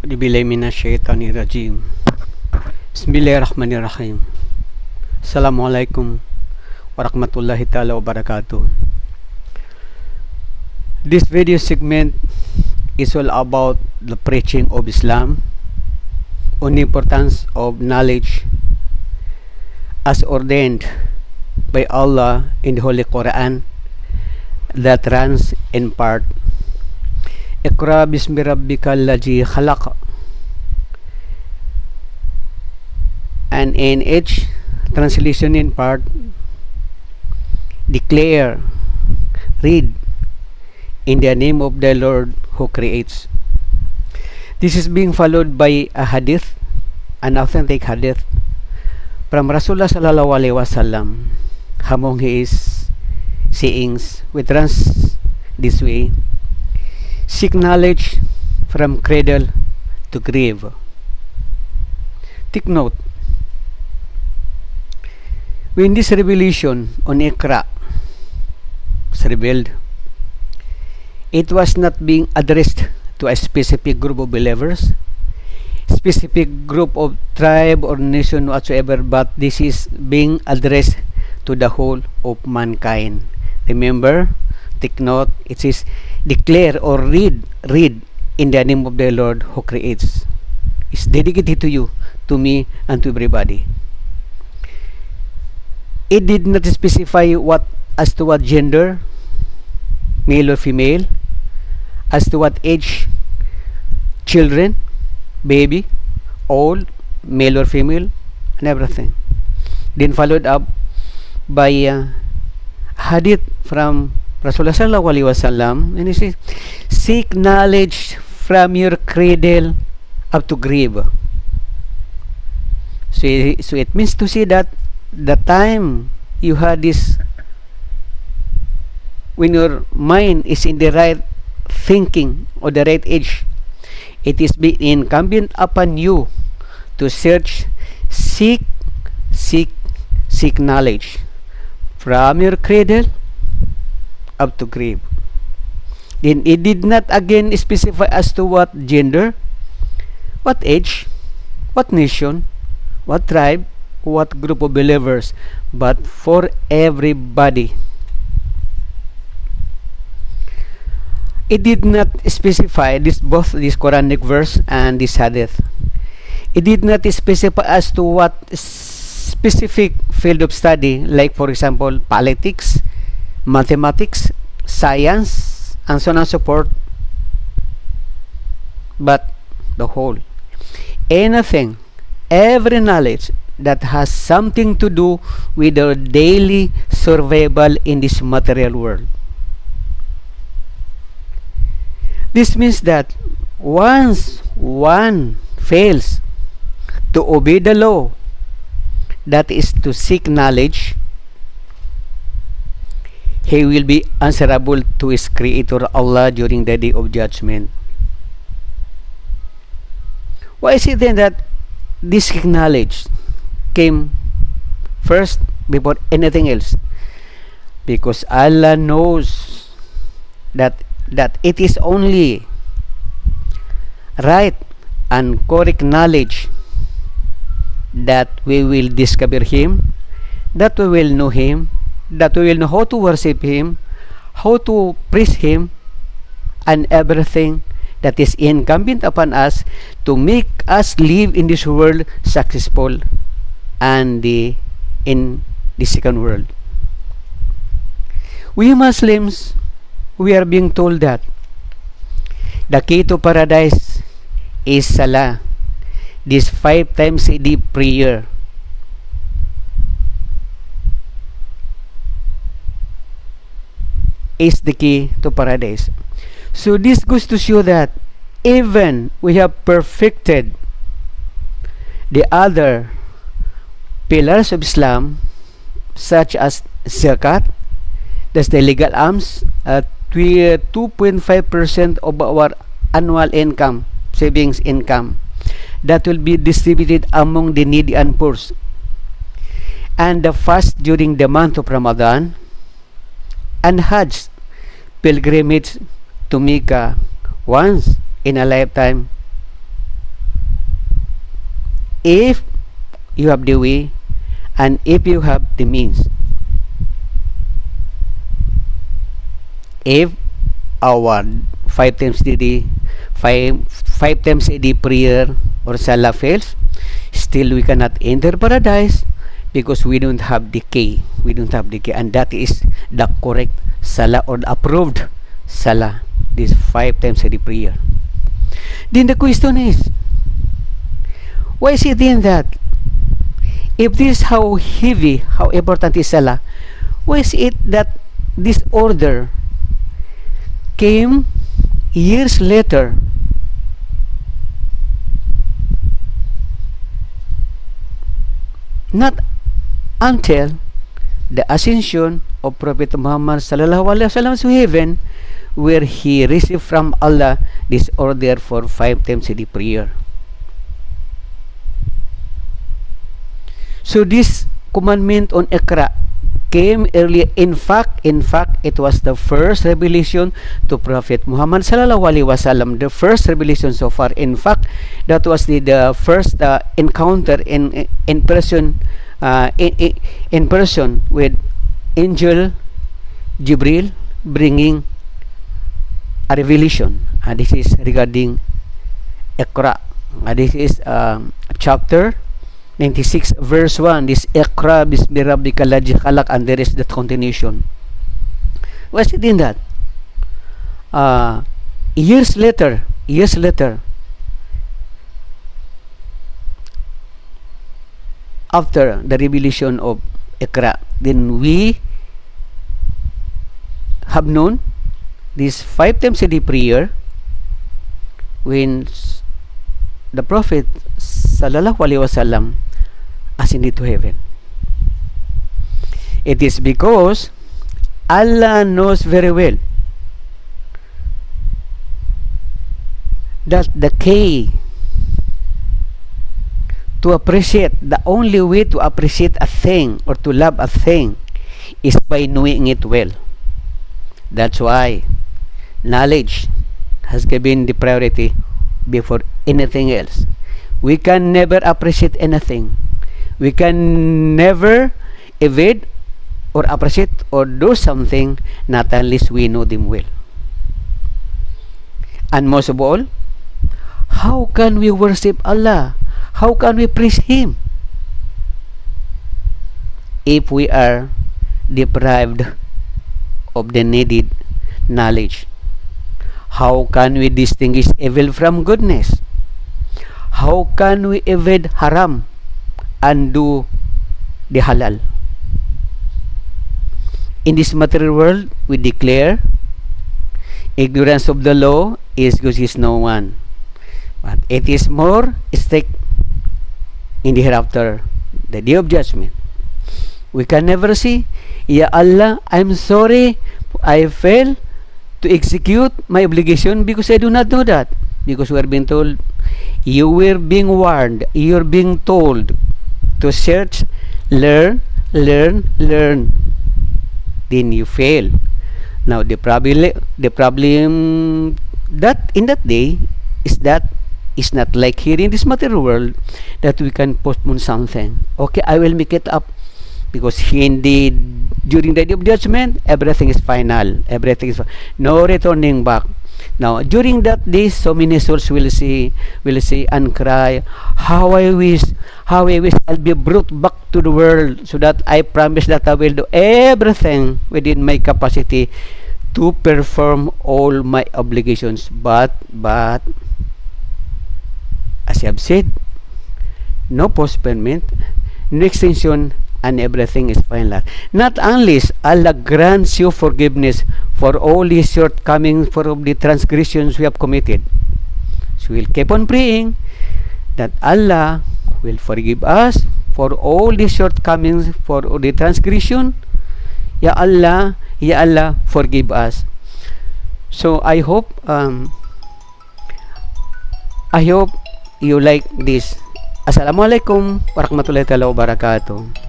Billahi minasyaitanirrajim. Bismillahirrahmanirrahim. Assalamualaikum warahmatullahi ta'ala wabarakatuh. This video segment is all about the preaching of Islam, on the importance of knowledge as ordained by Allah in the Holy Quran, that runs in part Iqra bismi rabbikal ladzi khalaq, and in each translation in part declare, read in the name of the Lord who creates. This is being followed by a hadith, an authentic hadith from Rasulullah sallallahu alaihi wasallam. Among his sayings, we trans this way: seek knowledge from cradle to grave. Take note, when this revelation on Iqra was revealed, it was not being addressed to a specific group of believers, specific group of tribe or nation whatsoever, but this is being addressed to the whole of mankind. Remember, take note, it says declare or read in the name of the Lord who creates. It's dedicated to you, to me, and to everybody. It did not specify as to what gender, male or female, as to what age, children, baby, old, male or female, and everything. Then followed up by hadith from Rasulullah sallallahu alaihi wasallam, and he says, seek knowledge from your cradle up to grave. So it means to say that the time you had this, when your mind is in the right thinking or the right age, it is being incumbent upon you to search, seek knowledge from your cradle up to grave. Then it did not again specify as to what gender, what age, what nation, what tribe, what group of believers, but for everybody. It did not specify both this Quranic verse and this hadith. It did not specify as to what specific field of study, like for example politics, mathematics, science, and so on and so forth, but the whole. Anything, every knowledge that has something to do with our daily survival in this material world. This means that once one fails to obey the law, that is to seek knowledge, he will be answerable to his Creator Allah during the day of judgment. Why is it then that this knowledge came first before anything else? Because Allah knows that it is only right and correct knowledge that we will discover Him, that we will know Him, that we will know how to worship Him, how to praise Him, and everything that is incumbent upon us to make us live in this world successful and in the second world. We Muslims, we are being told that the key to paradise is Salah, this 5 times a day prayer. Is the key to paradise. So this goes to show that even we have perfected the other pillars of Islam, such as zakat, that's the legal alms, 2.5% of our annual income, savings income, that will be distributed among the needy and poor, and the fast during the month of Ramadan, and Hajj, pilgrimage to Mecca once in a lifetime, if you have the way and if you have the means. If our five times a day prayer or salah fails, still we cannot enter paradise because we don't have the key. We don't have the key, and that is the correct salah or the approved salah. This 5 times a day prayer. Then the question is, why is it in that? If this is how heavy, how important is salah, why is it that this order came years later? Not until the ascension of Prophet Muhammad sallallahu alaihi wasallam to heaven, where he received from Allah this order for 5 times a day prayer. So this commandment on Iqra came earlier. In fact, it was the first revelation to Prophet Muhammad sallallahu alaihi wasallam. The first revelation so far. In fact, that was the first encounter in person, in person with angel Jibril bringing a revelation. This is regarding Iqra. This is chapter 96 verse 1. This Iqra bismi rabbika alladhi khalaq, and there is that continuation. What's it in that? Years later, after the revelation of Iqra, then we have known this 5 times a day prayer when the Prophet sallallahu alaihi wasallam ascended to heaven. It is because Allah knows very well that the key to appreciate, the only way to appreciate a thing or to love a thing is by knowing it well. That's why knowledge has given the priority before anything else. We can never appreciate anything. We can never evade or appreciate or do something not unless we know them well. And most of all, how can we worship Allah? How can we praise Him if we are deprived of the needed knowledge? How can we distinguish evil from goodness? How can we evade haram and do the halal? In this material world, we declare ignorance of the law is good is no one, but it is more strict in the hereafter, the day of judgment. We can never see, Ya Allah, I'm sorry, I failed to execute my obligation because I do not know that. Because we are being told, you were being warned, you're being told to search, learn. Then you fail. Now the problem that in that day is that it's not like here in this material world that we can postpone something. Okay, I will make it up, because during the day of judgment, everything is final. No returning back. Now during that day, so many souls will see and cry, how I wish I'll be brought back to the world, so that I promise that I will do everything within my capacity to perform all my obligations. But as I have said, no postponement, no extension, and everything is final. Not unless Allah grants you forgiveness for all these shortcomings, for the transgressions we have committed. So we'll keep on praying that Allah will forgive us for all these shortcomings, for the transgression. Ya Allah, forgive us. So I hope you like this. Assalamualaikum warahmatullahi wabarakatuh.